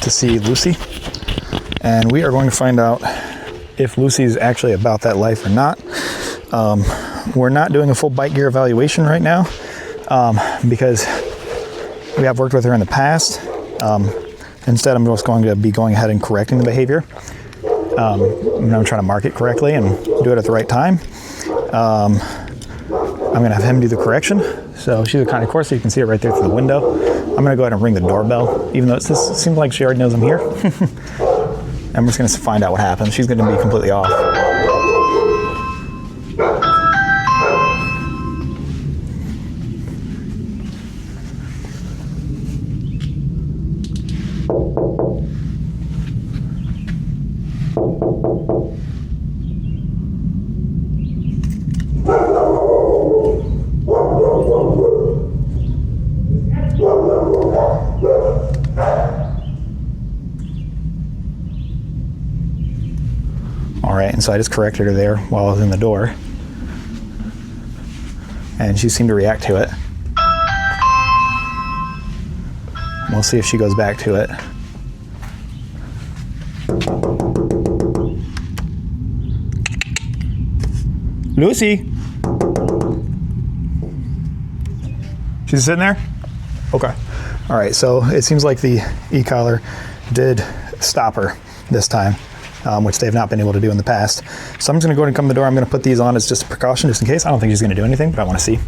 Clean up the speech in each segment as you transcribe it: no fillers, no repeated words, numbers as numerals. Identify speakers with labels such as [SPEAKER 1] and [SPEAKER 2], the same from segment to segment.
[SPEAKER 1] to see Lucy, and we are going to find out if Lucy's actually about that life or not. We're not doing a full bite gear evaluation right now because we have worked with her in the past. Instead, I'm just going to be going ahead and correcting the behavior. I'm trying to mark it correctly and do it at the right time. I'm going to have him do the correction. So she's a kind of course, so you can see it right there through the window. I'm going to go ahead and ring the doorbell, even though it seems like she already knows I'm here. I'm just going to find out what happens. She's going to be completely off. All right, and so I just corrected her there while I was in the door, and she seemed to react to it. We'll see if she goes back to it. Lucy! She's sitting there? Okay. All right, so it seems like the e-collar did stop her this time, which they've not been able to do in the past. So I'm just gonna go ahead and come to the door. I'm gonna put these on as just a precaution, just in case. I don't think she's gonna do anything, but I wanna see.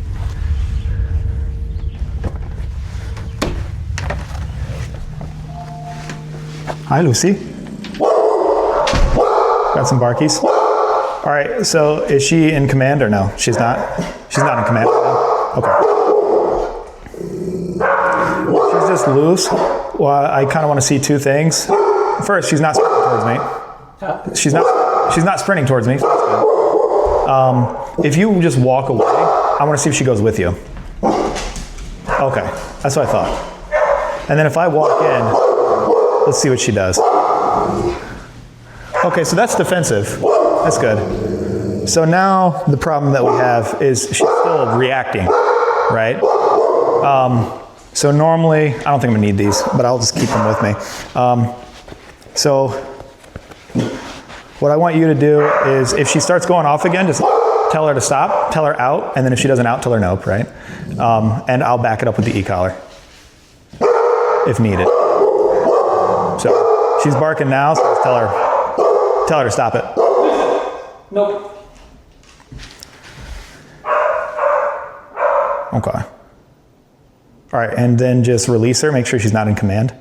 [SPEAKER 1] Hi, Lucy. Got some barkies. All right, so is she in command or no? She's not? She's not in command right now? Okay. She's just loose. Well, I kind of want to see two things. First, she's not sprinting towards me. She's not sprinting towards me. If you just walk away, I want to see if she goes with you. Okay, that's what I thought. And then if I walk in, let's see what she does. Okay, so that's defensive. That's good. So now the problem that we have is she's still reacting, right? So normally, I don't think I'm gonna need these, but I'll just keep them with me. So what I want you to do is if she starts going off again, just tell her to stop, tell her out, and then if she doesn't out, tell her nope, right? And I'll back it up with the e-collar if needed. So she's barking now, so just tell her to stop it.
[SPEAKER 2] Nope.
[SPEAKER 1] Okay. All right, and then just release her, make sure she's not in command.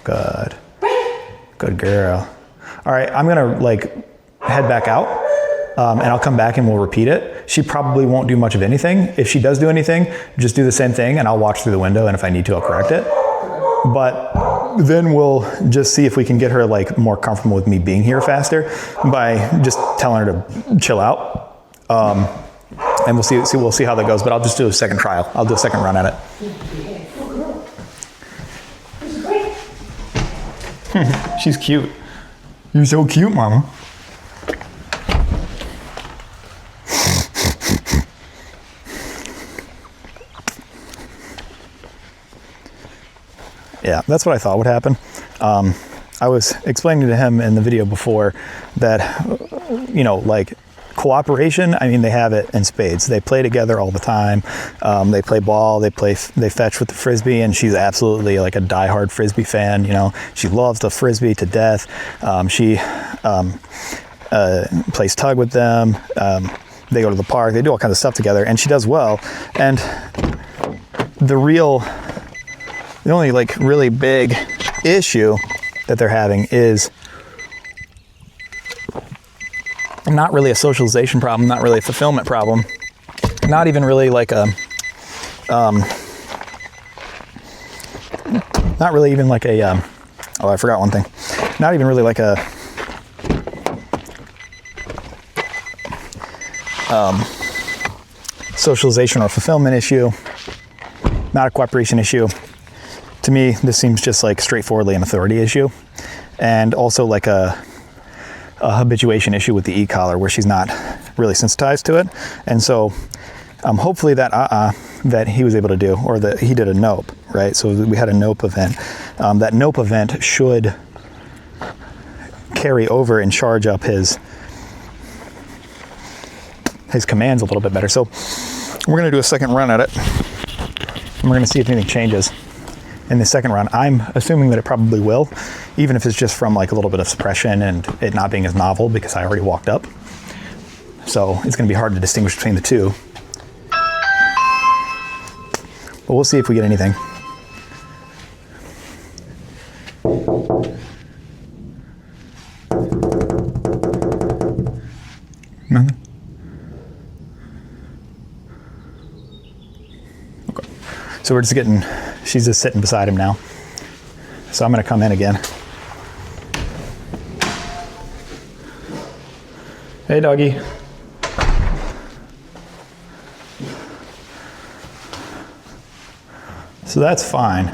[SPEAKER 1] Good. Good girl. All right, I'm gonna head back out and I'll come back and we'll repeat it. She probably won't do much of anything. If she does do anything, just do the same thing and I'll watch through the window, and if I need to, I'll correct it. But then we'll just see if we can get her more comfortable with me being here faster by just telling her to chill out. And we'll see how that goes, but I'll just do a second trial. I'll do a second run at it. She's cute. You're so cute, Mama. Yeah, that's what I thought would happen. I was explaining to him in the video before that, cooperation, I mean, they have it in spades. They play together all the time. They play ball, they fetch with the Frisbee, and she's absolutely a diehard Frisbee fan. She loves the Frisbee to death. She plays tug with them. They go to the park, they do all kinds of stuff together, and she does well. And the only really big issue that they're having is not really a socialization problem, not really a fulfillment problem, not even really not really even I forgot one thing. Not even really a socialization or fulfillment issue, not a cooperation issue. To me, this seems just straightforwardly an authority issue, and also a habituation issue with the e-collar where she's not really sensitized to it. And so hopefully that he was able to do, or that he did a nope, right? So we had a nope event. That nope event should carry over and charge up his commands a little bit better. So we're going to do a second run at it. And we're going to see if anything changes in the second run. I'm assuming that it probably will, even if it's just from like a little bit of suppression and it not being as novel because I already walked up. So it's going to be hard to distinguish between the two. But we'll see if we get anything. Nothing? Okay. So we're just getting, she's just sitting beside him now. So I'm going to come in again. Hey, doggy. So that's fine.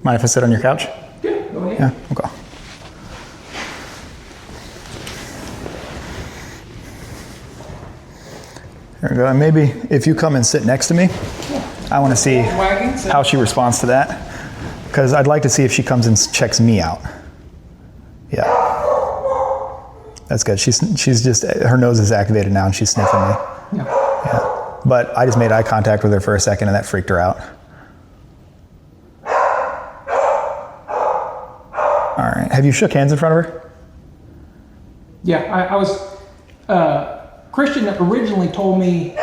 [SPEAKER 1] Mind if I sit on your couch?
[SPEAKER 2] Yeah, go ahead.
[SPEAKER 1] Yeah, okay. There we go. And maybe if you come and sit next to me, I want to see how she responds to that. Because I'd like to see if she comes and checks me out. Yeah. That's good. She's just, her nose is activated now and she's sniffing me. Yeah. But I just made eye contact with her for a second and that freaked her out. All right. Have you shook hands in front of her?
[SPEAKER 2] Yeah, I was, Christian originally told me,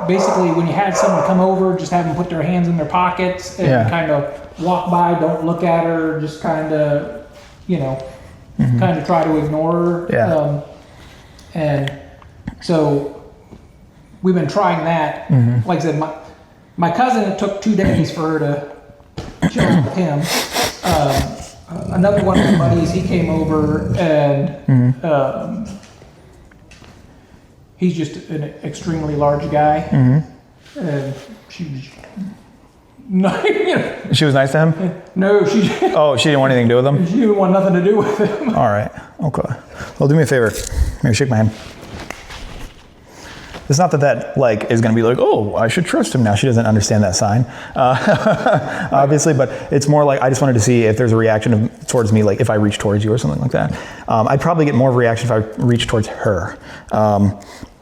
[SPEAKER 2] basically when you had someone come over, just have them put their hands in their pockets and kind of walk by, don't look at her, just kind of, kind of try to ignore her.
[SPEAKER 1] Yeah.
[SPEAKER 2] And so we've been trying that. Like I said, my cousin, it took 2 days for her to chill with him. Another one of my buddies, he came over and he's just an extremely large guy. And she was
[SPEAKER 1] She was nice to him?
[SPEAKER 2] No, she
[SPEAKER 1] Oh, she didn't want anything to do with him?
[SPEAKER 2] She didn't want nothing to do with him.
[SPEAKER 1] All right. Okay. Well, do me a favor. Maybe shake my hand. It's not that like is going to be like, oh, I should trust him now. She doesn't understand that sign, obviously. But it's more like I just wanted to see if there's a reaction towards me, like if I reach towards you or something like that. I'd probably get more of a reaction if I reach towards her.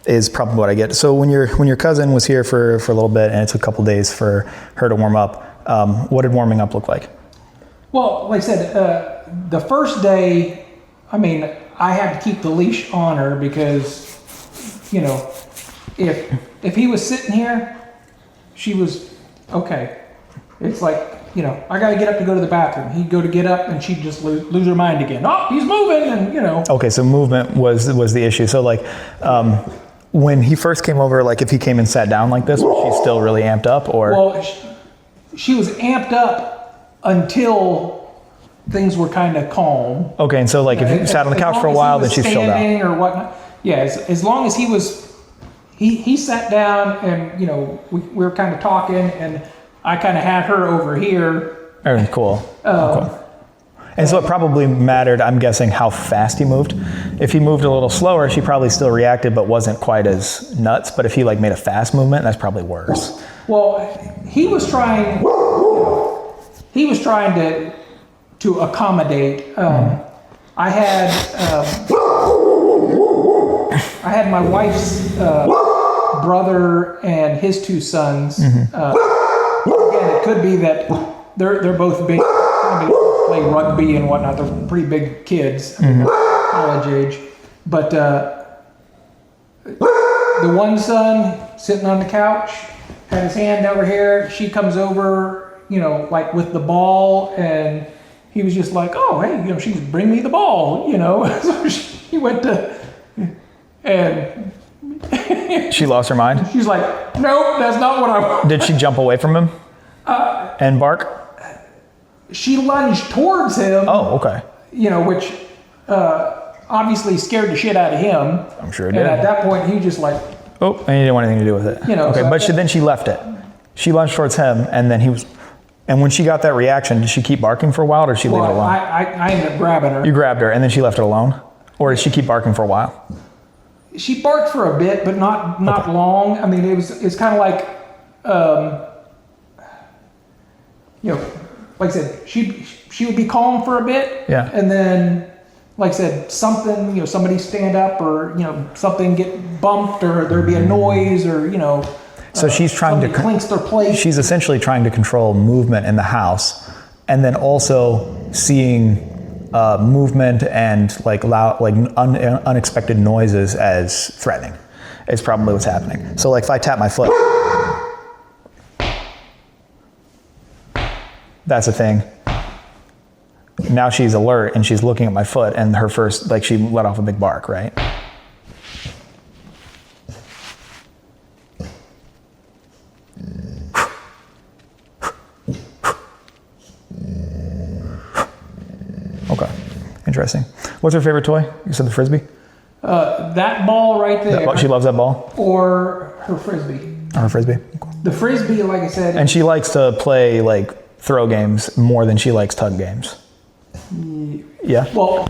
[SPEAKER 1] Is probably what I get. So when your cousin was here for a little bit and it took a couple days for her to warm up, what did warming up look like?
[SPEAKER 2] Well, like I said, the first day, I mean, I had to keep the leash on her because, if he was sitting here, she was okay. It's like, I got to get up to go to the bathroom. He'd go to get up and she'd just lose her mind again. Oh, he's moving, and
[SPEAKER 1] Okay, so movement was the issue. So like, when he first came over, like if he came and sat down like this, was she still really amped up, or?
[SPEAKER 2] Well, she was amped up until things were kind of calm.
[SPEAKER 1] Okay, and so like if you sat on the couch for a while, then she's chilled out.
[SPEAKER 2] Or whatnot. Yeah, as long as he was. He sat down and, we were kind of talking and I kind of had her over here.
[SPEAKER 1] Oh, cool. Okay. And so it probably mattered, I'm guessing, how fast he moved. If he moved a little slower, she probably still reacted but wasn't quite as nuts. But if he like made a fast movement, that's probably worse.
[SPEAKER 2] Well, he was trying to accommodate. I had my wife's brother and his 2 sons. Again, it could be that they're both big, play rugby and whatnot. They're pretty big kids, college age. But the one son sitting on the couch had his hand over here. She comes over, like with the ball, and he was just like, "Oh, hey, she's bring me the ball," So she went to. And
[SPEAKER 1] she lost her mind?
[SPEAKER 2] She's like, nope, that's not what I want.
[SPEAKER 1] Did she jump away from him and bark?
[SPEAKER 2] She lunged towards him.
[SPEAKER 1] Oh, okay.
[SPEAKER 2] Which obviously scared the shit out of him.
[SPEAKER 1] I'm sure it did.
[SPEAKER 2] And at that point, he just like...
[SPEAKER 1] Oh, and he didn't want anything to do with it. Okay,
[SPEAKER 2] so
[SPEAKER 1] but then she left it. She lunged towards him, and then he was... And when she got that reaction, did she keep barking for a while, or did she leave it alone?
[SPEAKER 2] I ended up grabbing her.
[SPEAKER 1] You grabbed her, and then she left it alone? Or did she keep barking for a while?
[SPEAKER 2] She barked for a bit, but not long. I mean, it's kind of like, like I said, she would be calm for a bit.
[SPEAKER 1] Yeah.
[SPEAKER 2] And then, like I said, something, somebody stand up, or, something get bumped, or there'd be a noise, or,
[SPEAKER 1] So she's trying to
[SPEAKER 2] clinks their plate.
[SPEAKER 1] She's essentially trying to control movement in the house, and then also seeing movement and like loud, like unexpected noises as threatening. Is probably what's happening. So like if I tap my foot, that's a thing. Now she's alert and she's looking at my foot, and her first, like, she let off a big bark, right? Okay, interesting. What's her favorite toy? You said the Frisbee?
[SPEAKER 2] That ball right there.
[SPEAKER 1] She loves that ball?
[SPEAKER 2] Or her Frisbee.
[SPEAKER 1] Her Frisbee?
[SPEAKER 2] The Frisbee, like I said.
[SPEAKER 1] And she likes to play like throw games more than she likes tug games. Yeah?
[SPEAKER 2] Well,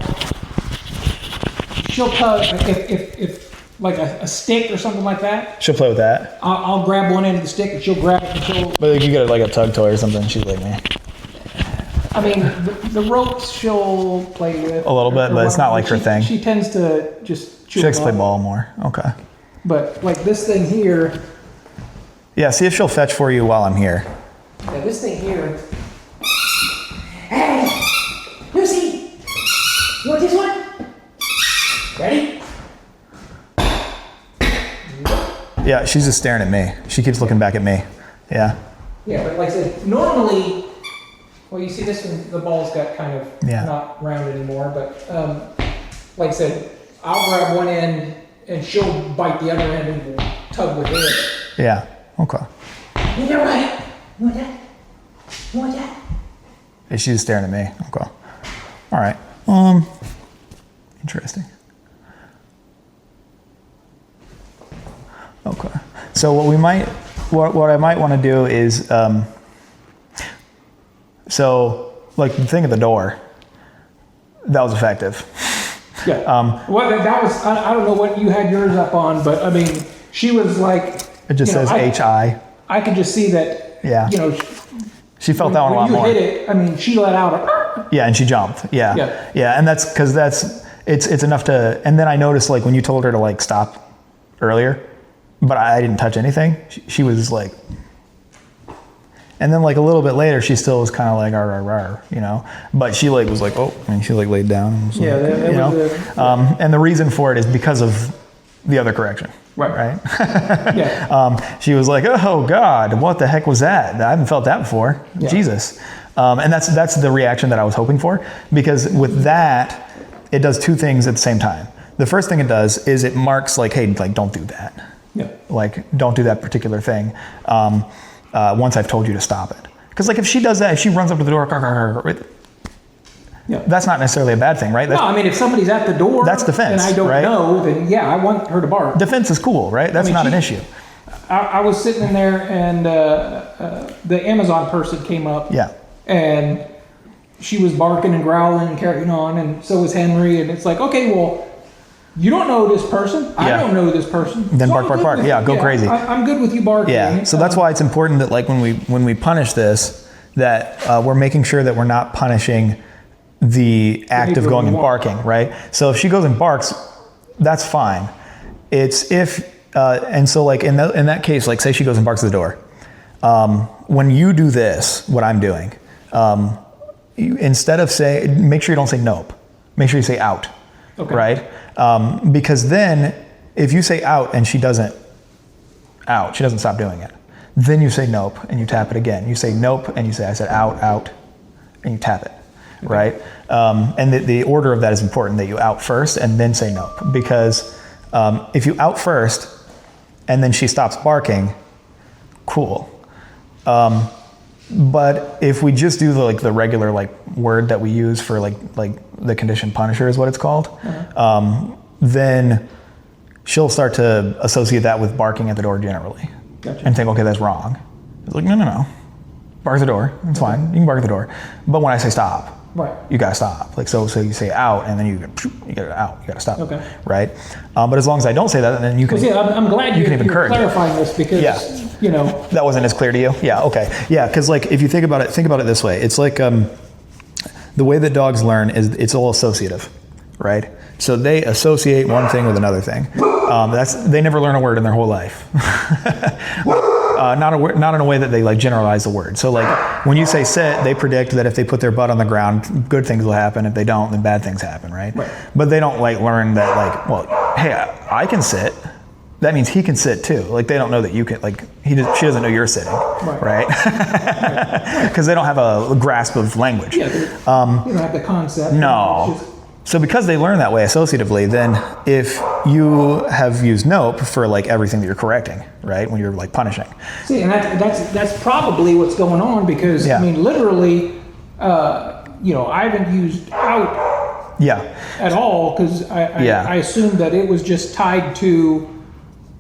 [SPEAKER 2] she'll tug, if like a stick or something like that.
[SPEAKER 1] She'll play with that?
[SPEAKER 2] I'll grab one end of the stick and she'll grab it until...
[SPEAKER 1] But like you get like a tug toy or something, she's like, man.
[SPEAKER 2] I mean, the ropes she'll play with.
[SPEAKER 1] A little bit, but it's not like her thing.
[SPEAKER 2] She tends to just chew.
[SPEAKER 1] She likes to play ball more. Okay.
[SPEAKER 2] But like this thing here.
[SPEAKER 1] Yeah, see if she'll fetch for you while I'm here.
[SPEAKER 2] Yeah, this thing here. Hey, Lucy, you want this one? Ready?
[SPEAKER 1] Yeah, she's just staring at me. She keeps looking back at me. Yeah.
[SPEAKER 2] Yeah, but like I said, normally. Well, you see this one, the ball's got kind of not round anymore, but like I said, I'll grab one end and she'll bite the other end and we'll tug with it.
[SPEAKER 1] Yeah, okay.
[SPEAKER 2] You know what? You want that? You want that?
[SPEAKER 1] Yeah, she's staring at me. Okay. All right. Interesting. Okay. So what I might want to do is, so, like, the thing at the door, that was effective.
[SPEAKER 2] Yeah. Well, that was, I don't know what you had yours up on, but I mean, she was like.
[SPEAKER 1] It just says HI.
[SPEAKER 2] I could just see that,
[SPEAKER 1] she felt that one a lot more.
[SPEAKER 2] When you hit it, I mean, she let out a.
[SPEAKER 1] Yeah, and she jumped. Yeah. And that's because it's enough to, and then I noticed, like, when you told her to, like, stop earlier, but I didn't touch anything, she was like, and then like a little bit later, she still was kind of like, "Arr, arr, arr," but she like was like, oh, and she like laid down. And was
[SPEAKER 2] yeah,
[SPEAKER 1] like, and the reason for it is because of the other correction. Right.
[SPEAKER 2] Yeah.
[SPEAKER 1] She was like, oh God, what the heck was that? I haven't felt that before. Yeah. Jesus. And that's the reaction that I was hoping for, because with that, it does two things at the same time. The first thing it does is it marks like, hey, like, don't do that.
[SPEAKER 2] Yeah.
[SPEAKER 1] Like, don't do that particular thing. Once I've told you to stop it. Because like if she does that, if she runs up to the door, that's not necessarily a bad thing, right?
[SPEAKER 2] No, I mean, if somebody's at the door,
[SPEAKER 1] that's defense,
[SPEAKER 2] and I don't
[SPEAKER 1] right?
[SPEAKER 2] know, then yeah, I want her to bark.
[SPEAKER 1] Defense is cool, right? That's not an issue.
[SPEAKER 2] I was sitting in there, and the Amazon person came up.
[SPEAKER 1] Yeah.
[SPEAKER 2] And she was barking and growling and carrying on, and so was Henry. And it's like, okay, well, you don't know this person. I don't know this person.
[SPEAKER 1] Then
[SPEAKER 2] so
[SPEAKER 1] bark. Yeah, go crazy.
[SPEAKER 2] I'm good with you barking.
[SPEAKER 1] Yeah. So that's why it's important that like when we punish this, that we're making sure that we're not punishing the act of going and barking, right? So if she goes and barks, that's fine. It's if and so like in that case, like say she goes and barks at the door. When you do this, what I'm doing, instead of make sure you don't say nope. Make sure you say out. Okay. Right? Because then if you say out and she doesn't stop doing it, then you say nope and you tap it again. You say nope and you say, I said out, and you tap it. Okay. Right? And the order of that is important, that you out first and then say nope. Because if you out first and then she stops barking, cool. But if we just do the regular word that we use for like the conditioned punisher is what it's called, then she'll start to associate that with barking at the door generally.
[SPEAKER 2] Gotcha.
[SPEAKER 1] And think, okay, that's wrong. It's like, no. bark the door. It's fine. You can bark the door. But when I say stop,
[SPEAKER 2] right,
[SPEAKER 1] you gotta stop. Like so you say out, and then you get it out. You gotta stop.
[SPEAKER 2] Okay.
[SPEAKER 1] Right. But as long as I don't say that, then you can.
[SPEAKER 2] Well, see, I'm glad you're clarifying this because
[SPEAKER 1] that wasn't as clear to you. Yeah. Okay. Yeah. Because like if you think about it this way. It's like the way that dogs learn is it's all associative, right? So they associate one thing with another thing. They never learn a word in their whole life. Not in a way that they like generalize the word. So like when you say sit, they predict that if they put their butt on the ground, good things will happen. If they don't, then bad things happen, right? But they don't like learn that like, well, hey, I can sit. That means he can sit too. Like they don't know that you can. Like she doesn't know you're sitting, right? Because they don't have a grasp of language.
[SPEAKER 2] Yeah, you don't have the concept.
[SPEAKER 1] No. So because they learn that way associatively, then if you have used nope for like everything that you're correcting, right, when you're like punishing.
[SPEAKER 2] See, and that's probably what's going on because I mean, literally, I haven't used out at all because I assumed that it was just tied to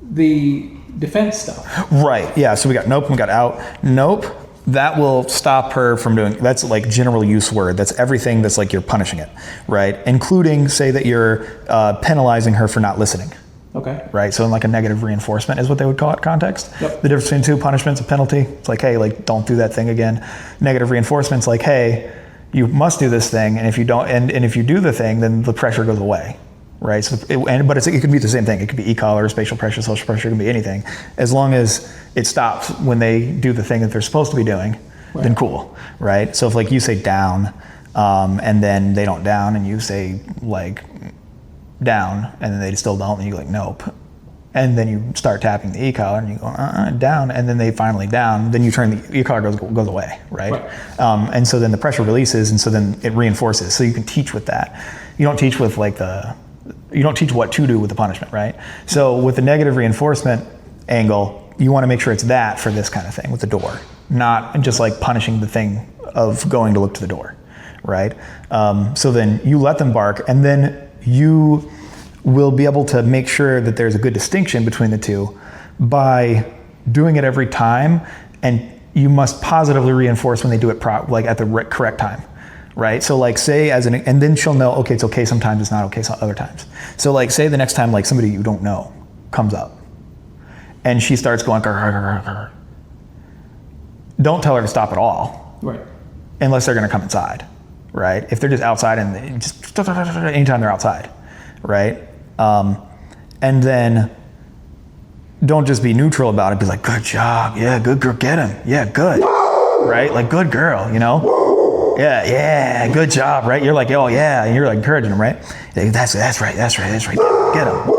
[SPEAKER 2] the defense stuff.
[SPEAKER 1] Right. Yeah. So we got nope and we got out. Nope. That will stop her from doing, that's like general use word. That's everything that's like you're punishing it, right? Including say that you're penalizing her for not listening.
[SPEAKER 2] Okay.
[SPEAKER 1] Right, so in like a negative reinforcement is what they would call it context.
[SPEAKER 2] Yep.
[SPEAKER 1] The difference between two punishments, a penalty, it's like, hey, like don't do that thing again. Negative reinforcement's like, hey, you must do this thing, and if you don't, and if you do the thing, then the pressure goes away. Right, so it could be the same thing. It could be e-collar, spatial pressure, social pressure. It can be anything, as long as it stops when they do the thing that they're supposed to be doing. Then cool, right? So if like you say down, and then they don't down, and you say like down, and then they still don't, and you go like nope, and then you start tapping the e-collar, and you go down, and then they finally down. Then you turn the e-collar goes away, right? And so then the pressure releases, and so then it reinforces. So you can teach with that. You don't teach with like you don't teach what to do with the punishment, right? So with the negative reinforcement angle, you want to make sure it's that for this kind of thing with the door, not just like punishing the thing of going to look to the door, right? So then you let them bark, and then you will be able to make sure that there's a good distinction between the two by doing it every time, and you must positively reinforce when they do it like at the correct time. Right, so like say and then she'll know, okay, it's okay sometimes, it's not okay other times. So like say the next time like somebody you don't know comes up and she starts going, grr, grr, grr, grr. Don't tell her to stop at all.
[SPEAKER 2] Right.
[SPEAKER 1] Unless they're gonna come inside, right? If they're just outside and they just, anytime they're outside, right? And then don't just be neutral about it, be like, good job, yeah, good girl, get him, yeah, good, right? Like good girl, you know? Yeah, good job, right? You're like, oh yeah, and you're like encouraging them, right? That's right, get them.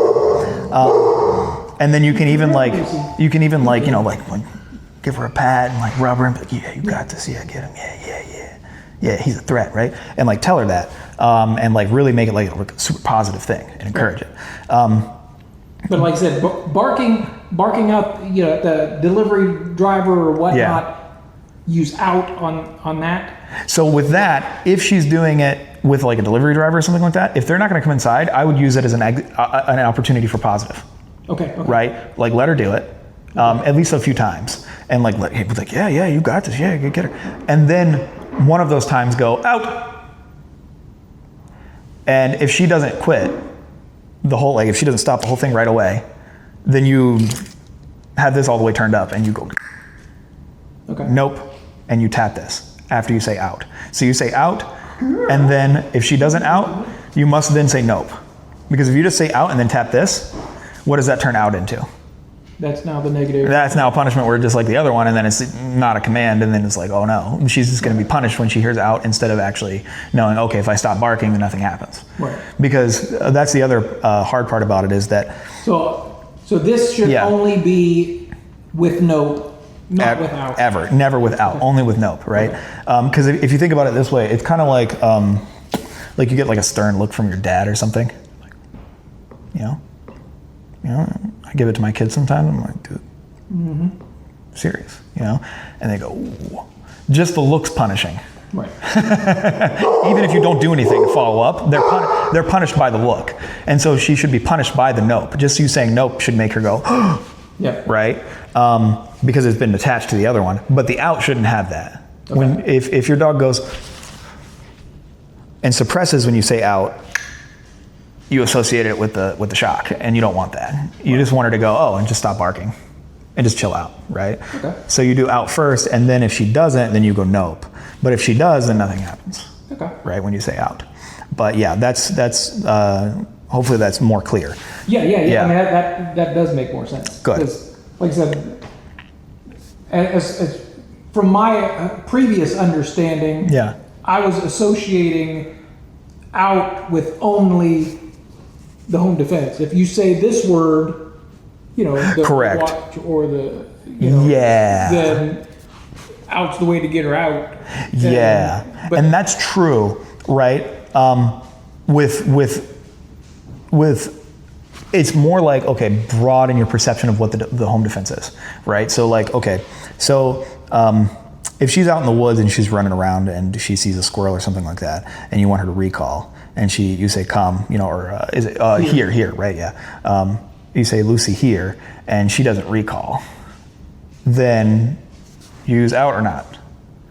[SPEAKER 1] And then you can even like, you know, like give her a pat and like rub her and be like, yeah, you got this, yeah, get him, yeah, he's a threat, right? And like tell her that, and like really make it like a super positive thing and encourage it.
[SPEAKER 2] But like I said, barking out, you know, the delivery driver or whatnot. Use out on that?
[SPEAKER 1] So with that, if she's doing it with like a delivery driver or something like that, if they're not going to come inside, I would use it as an opportunity for positive.
[SPEAKER 2] Okay.
[SPEAKER 1] Right? Like let her do it, at least a few times, and like yeah, you got this, yeah, get her, and then one of those times go out, and if she doesn't quit the whole, like if she doesn't stop the whole thing right away, then you have this all the way turned up, and you go, nope. And you tap this after you say out. So you say out, and then if she doesn't out, you must then say nope. Because if you just say out and then tap this, what does that turn out into?
[SPEAKER 2] That's now the negative.
[SPEAKER 1] That's now a punishment where just like the other one, and then it's not a command, and then it's like, oh no. She's just gonna be punished when she hears out instead of actually knowing, okay, if I stop barking, then nothing happens.
[SPEAKER 2] Right.
[SPEAKER 1] Because that's the other hard part about it is that.
[SPEAKER 2] So this should only be with nope. Not without.
[SPEAKER 1] Ever. Never without. Only with nope, right? Because if you think about it this way, it's kind of like you get like a stern look from your dad or something. Like, you know, I give it to my kids sometimes. I'm like, dude, serious, you know? And they go, ooh. Just the looks punishing.
[SPEAKER 2] Right.
[SPEAKER 1] Even if you don't do anything to follow up, they're punished by the look. And so she should be punished by the nope. Just you saying nope should make her go,
[SPEAKER 2] Yeah.
[SPEAKER 1] Right? Because it's been attached to the other one. But the out shouldn't have that.
[SPEAKER 2] Okay.
[SPEAKER 1] If your dog goes and suppresses when you say out, you associate it with the shock, and you don't want that. You just want her to go, oh, and just stop barking and just chill out, right?
[SPEAKER 2] Okay.
[SPEAKER 1] So you do out first, and then if she doesn't, then you go nope. But if she does, then nothing happens.
[SPEAKER 2] Okay.
[SPEAKER 1] Right, when you say out. But yeah, that's hopefully that's more clear.
[SPEAKER 2] Yeah. I mean, that does make more sense.
[SPEAKER 1] Good.
[SPEAKER 2] 'Cause, like I said, as from my previous understanding,
[SPEAKER 1] Yeah.
[SPEAKER 2] I was associating out with only the home defense. If you say this word, the
[SPEAKER 1] Correct.
[SPEAKER 2] watch or the,
[SPEAKER 1] Yeah.
[SPEAKER 2] then out's the way to get her out.
[SPEAKER 1] Yeah,
[SPEAKER 2] But
[SPEAKER 1] and that's true, right? With it's more like, okay, broaden your perception of what the home defense is, right? So like, okay, so if she's out in the woods and she's running around and she sees a squirrel or something like that, and you want her to recall, and you say come, or is it here, right? Yeah. You say Lucy here, and she doesn't recall, then you use out or not?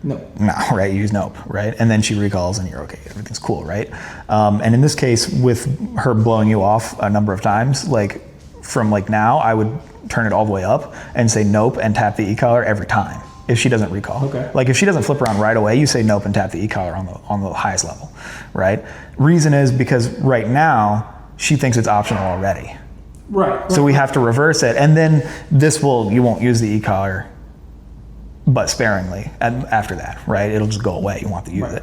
[SPEAKER 2] no.
[SPEAKER 1] No, right? You use nope, right? And then she recalls and you're okay, everything's cool, right? And in this case, with her blowing you off a number of times, like from like now, I would turn it all the way up and say nope and tap the e-collar every time if she doesn't recall.
[SPEAKER 2] Okay.
[SPEAKER 1] Like if she doesn't flip around right away, you say nope and tap the e-collar on the highest level, right? Reason is because right now, she thinks it's optional already.
[SPEAKER 2] Right.
[SPEAKER 1] So we have to reverse it, and then you won't use the e-collar, but sparingly after that, right? It'll just go away. You want to use
[SPEAKER 2] Right.
[SPEAKER 1] it.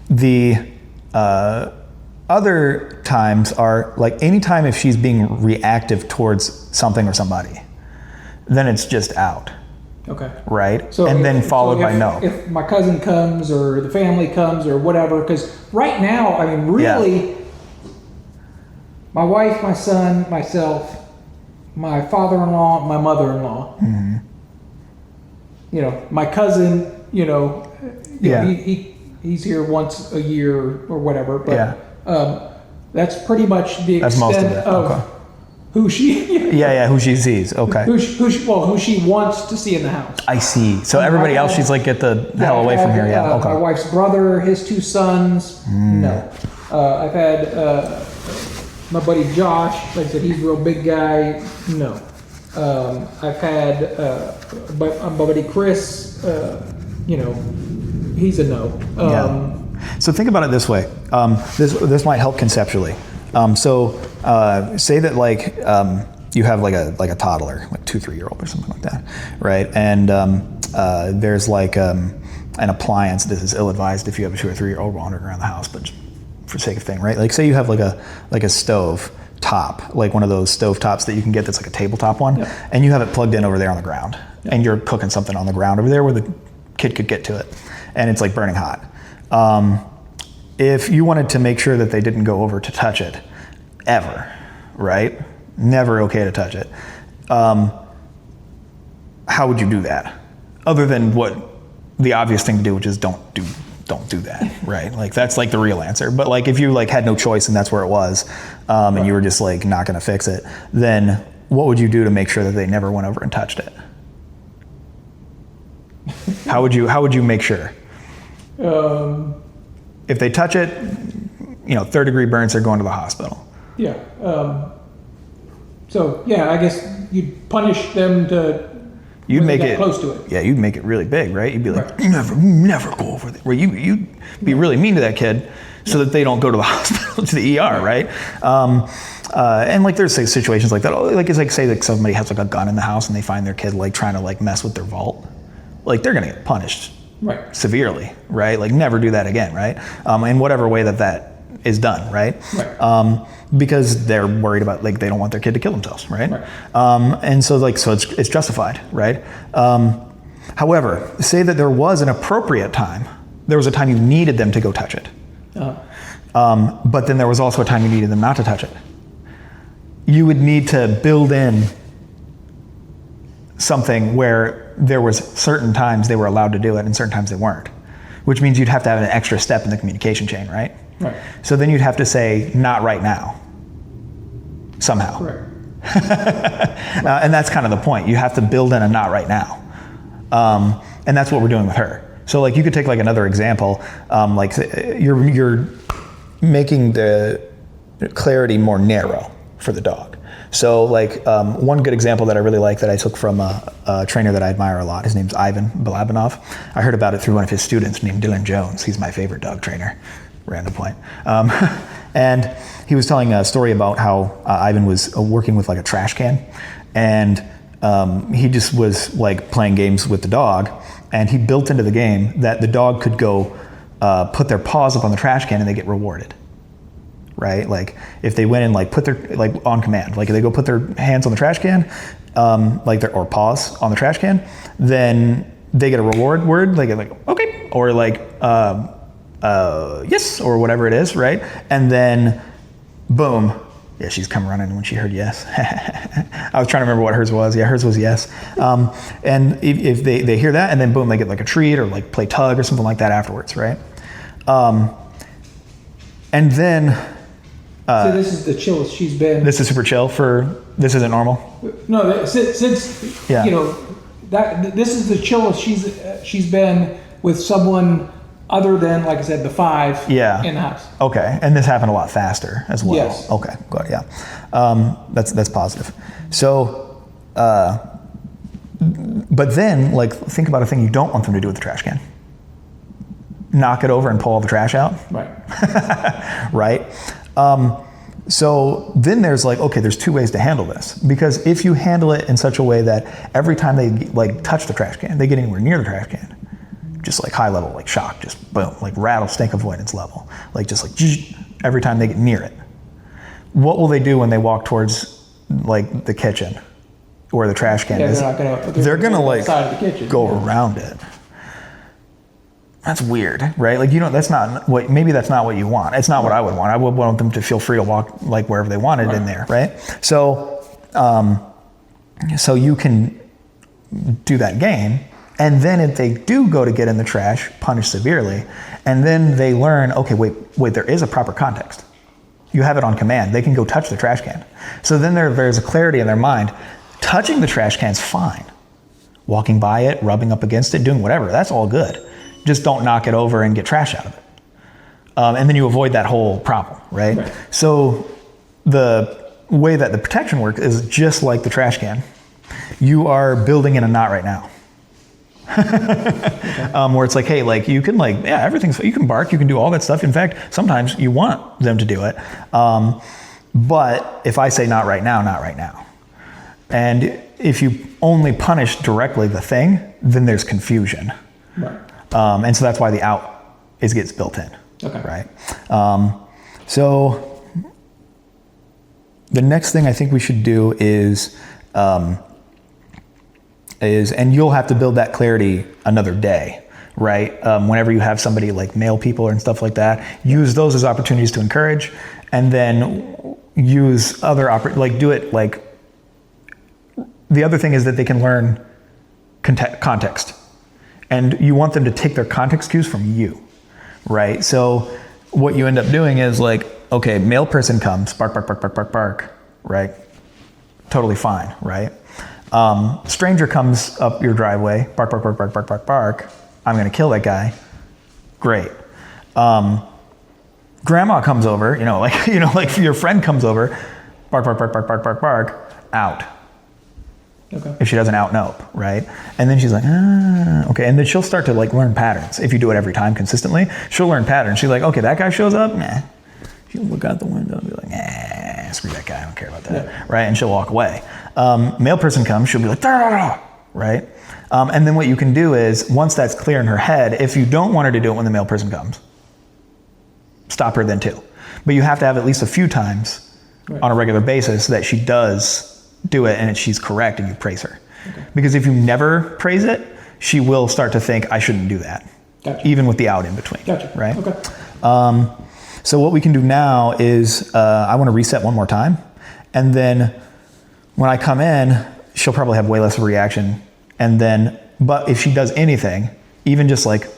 [SPEAKER 1] The other times are like anytime if she's being reactive towards something or somebody, then it's just out,
[SPEAKER 2] Okay.
[SPEAKER 1] right?
[SPEAKER 2] So
[SPEAKER 1] and then
[SPEAKER 2] if-
[SPEAKER 1] followed
[SPEAKER 2] so
[SPEAKER 1] by
[SPEAKER 2] if-
[SPEAKER 1] no.
[SPEAKER 2] If my cousin comes or the family comes or whatever, because right now, I mean, really, my wife, my son, myself, my father-in-law, my mother-in-law, my cousin,
[SPEAKER 1] Yeah.
[SPEAKER 2] he's here once a year or whatever, but
[SPEAKER 1] Yeah.
[SPEAKER 2] that's pretty much the
[SPEAKER 1] That's
[SPEAKER 2] extent
[SPEAKER 1] most of it.
[SPEAKER 2] of
[SPEAKER 1] Okay.
[SPEAKER 2] who she,
[SPEAKER 1] Yeah, who she sees. Okay.
[SPEAKER 2] who she wants to see in the house.
[SPEAKER 1] I see. So everybody else, she's like, get the hell away from here. Yeah. Okay.
[SPEAKER 2] My wife's brother, his 2 sons, no. I've had my buddy Josh, like I said, he's a real big guy, no. I've had my buddy Chris, he's a no.
[SPEAKER 1] So think about it this way. This might help conceptually. Say that like you have like a toddler, like 2-3-year-old or something like that, right? And there's like an appliance. This is ill-advised if you have a 2 or 3-year-old wandering around the house, but for sake of thing, right? Like say you have like a stove top, like one of those stove tops that you can get that's like a tabletop one, and you have it plugged in over there on the ground, and you're cooking something on the ground over there where the kid could get to it, and it's like burning hot. If you wanted to make sure that they didn't go over to touch it, ever, right? Never okay to touch it. How would you do that? Other than what the obvious thing to do, which is don't do that, right? Like that's like the real answer. But like if you like had no choice and that's where it was, and you were just like not gonna fix it, then what would you do to make sure that they never went over and touched it? How would you make sure? If they touch it, 3rd-degree burns, they're going to the hospital.
[SPEAKER 2] Yeah. So yeah, I guess you'd punish them to.
[SPEAKER 1] You'd
[SPEAKER 2] when they
[SPEAKER 1] make
[SPEAKER 2] got
[SPEAKER 1] it
[SPEAKER 2] close to it.
[SPEAKER 1] Yeah, you'd make it really big, right? You'd be like,
[SPEAKER 2] Right.
[SPEAKER 1] you never go over there. Where you'd be really mean to that kid, so that they don't go to the hospital, to the ER, right? And like there's like situations like that. Like it's like say that somebody has like a gun in the house and they find their kid like trying to like mess with their vault, like they're gonna get punished
[SPEAKER 2] Right.
[SPEAKER 1] severely, right? Like never do that again, right? In whatever way that is done, right?
[SPEAKER 2] Right.
[SPEAKER 1] Because they're worried about like they don't want their kid to kill themselves, right?
[SPEAKER 2] Right.
[SPEAKER 1] And so it's justified, right? However, say that there was an appropriate time. There was a time you needed them to go touch it, but then there was also a time you needed them not to touch it. You would need to build in something where there was certain times they were allowed to do it and certain times they weren't, which means you'd have to have an extra step in the communication chain, right?
[SPEAKER 2] Right.
[SPEAKER 1] So then you'd have to say, not right now. somehow.
[SPEAKER 2] Correct.
[SPEAKER 1] And that's kind of the point. You have to build in a not right now. And that's what we're doing with her. So like you could take like another example, like you're making the clarity more narrow for the dog. So like one good example that I really like that I took from a trainer that I admire a lot, his name's Ivan Balabanov. I heard about it through one of his students named Dylan Jones. He's my favorite dog trainer, random point. And he was telling a story about how Ivan was working with like a trash can, and he just was like playing games with the dog, and he built into the game that the dog could go put their paws up on the trash can and they get rewarded. Right? Like if they went and like put their, like on command, like if they go put their hands on the trash can, or paws on the trash can, then they get a reward word, like okay, or like yes, or whatever it is, right? And then boom, yeah, she's come running when she heard yes. I was trying to remember what hers was. Yeah, hers was yes. And if they hear that, and then boom, they get like a treat or like play tug or something like that afterwards, right? And then
[SPEAKER 2] so this is the chillest she's been.
[SPEAKER 1] This is super chill this isn't normal?
[SPEAKER 2] No, since
[SPEAKER 1] yeah.
[SPEAKER 2] You know, this is the chillest she's been with someone other than, like I said, the 5 in the house.
[SPEAKER 1] Okay, and this happened a lot faster as well.
[SPEAKER 2] Yes.
[SPEAKER 1] Okay, good, yeah. That's positive. So, but then, like, think about a thing you don't want them to do with the trash can. Knock it over and pull all the trash out.
[SPEAKER 2] Right.
[SPEAKER 1] Right? So then there's like, okay, there's 2 ways to handle this. Because if you handle it in such a way that every time they like touch the trash can, they get anywhere near the trash can, just like high level, like shock, just boom, like rattlesnake avoidance level, like just like every time they get near it. What will they do when they walk towards like the kitchen or the trash can is? They're gonna like go around it. That's weird, right? Like, that's not what, maybe that's not what you want. It's not what I would want. I would want them to feel free to walk like wherever they wanted in there, right? So, so you can do that game, and then if they do go to get in the trash, punish severely, and then they learn, okay, wait, there is a proper context. You have it on command. They can go touch the trash can. So then there's a clarity in their mind. Touching the trash can's fine. Walking by it, rubbing up against it, doing whatever, that's all good. Just don't knock it over and get trash out of it. And then you avoid that whole problem, right? So the way that the protection works is just like the trash can. You are building in a not right now. Where it's like, hey, like you can like, yeah, you can bark, you can do all that stuff. In fact, sometimes you want them to do it. But if I say not right now, not right now. And if you only punish directly the thing, then there's confusion.
[SPEAKER 2] Right.
[SPEAKER 1] And so that's why the out gets built in.
[SPEAKER 2] Okay.
[SPEAKER 1] Right. So the next thing I think we should do is, and you'll have to build that clarity another day, right? Whenever you have somebody like male people and stuff like that, use those as opportunities to encourage, and then use other do it like. The other thing is that they can learn context. And you want them to take their context cues from you, right? So what you end up doing is like, okay, male person comes, bark, bark, bark, bark, bark, bark, right? Totally fine, right? Stranger comes up your driveway, bark, bark, bark, bark, bark, bark, bark. I'm gonna kill that guy. Great. Grandma comes over, like your friend comes over, bark, bark, bark, bark, bark, bark, bark, out. Okay. If she doesn't out nope, right? And then she's like, okay. And then she'll start to like learn patterns. If you do it every time consistently, she'll learn patterns. She's like, okay, that guy shows up, nah. She'll look out the window and be like, nah, screw that guy, I don't care about that, right? And she'll walk away. Male person comes, she'll be like, right? And then what you can do is, once that's clear in her head, if you don't want her to do it when the male person comes, stop her then too. But you have to have at least a few times on a regular basis that she does do it and she's correct and you praise her. Okay. Because if you never praise it, she will start to think, I shouldn't do that. Gotcha. Even with the out in between.
[SPEAKER 2] Gotcha.
[SPEAKER 1] Right? Okay. So what we can do now is I want to reset one more time. And then when I come in, she'll probably have way less of a reaction. And then, but if she does anything, even just like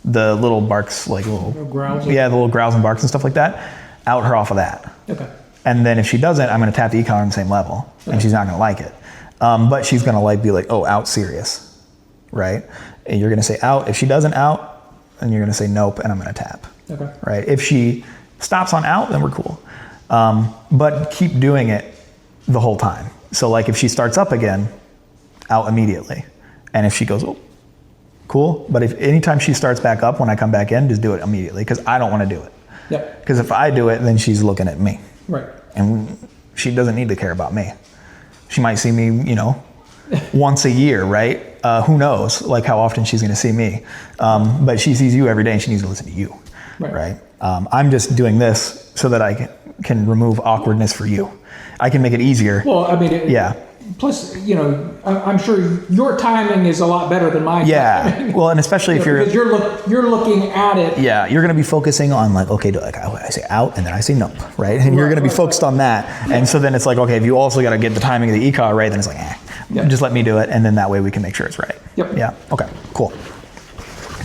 [SPEAKER 1] the little barks, like little growls. Yeah, the little growls and barks and stuff like that, out her off of that.
[SPEAKER 2] Okay.
[SPEAKER 1] And then if she doesn't, I'm going to tap the e-collar on the same level, and she's not going to like it. But she's going to like be like, oh, out, serious, right? And you're going to say out. If she doesn't out, then you're going to say nope, and I'm going to tap,
[SPEAKER 2] Okay.
[SPEAKER 1] right? If she stops on out, then we're cool. But keep doing it the whole time. So like if she starts up again, out immediately. And if she goes, oh, cool. But if anytime she starts back up, when I come back in, just do it immediately, because I don't want to do it.
[SPEAKER 2] Yep.
[SPEAKER 1] Because if I do it, then she's looking at me.
[SPEAKER 2] Right.
[SPEAKER 1] And she doesn't need to care about me. She might see me, you know, once a year, right? Who knows, like how often she's going to see me. But she sees you every day, and she needs to listen to you, right? I'm just doing this so that I can remove awkwardness for you. I can make it easier.
[SPEAKER 2] Well, I mean,
[SPEAKER 1] yeah.
[SPEAKER 2] Plus, you know, I'm sure your timing is a lot better than mine.
[SPEAKER 1] Yeah. Well, and especially if
[SPEAKER 2] because you're looking at it.
[SPEAKER 1] Yeah, you're going to be focusing on like, okay, like I say out and then I say nope, right? And you're going to be focused on that. And so then it's like, okay, if you also got to get the timing of the e-collar right, then it's like, just let me do it, and then that way we can make sure it's right.
[SPEAKER 2] Yep.
[SPEAKER 1] Yeah. Okay. Cool.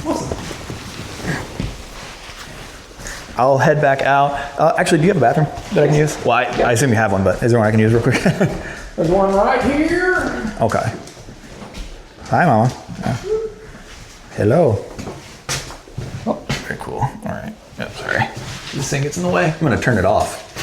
[SPEAKER 2] Awesome.
[SPEAKER 1] I'll head back out. Actually, do you have a bathroom that I can use? Well, I assume you have one, but is there one I can use real quick?
[SPEAKER 2] There's one right here.
[SPEAKER 1] Okay. Hi, Mama. Hello. Oh, very cool. All right. Yep, sorry. This thing gets in the way. I'm going to turn it off.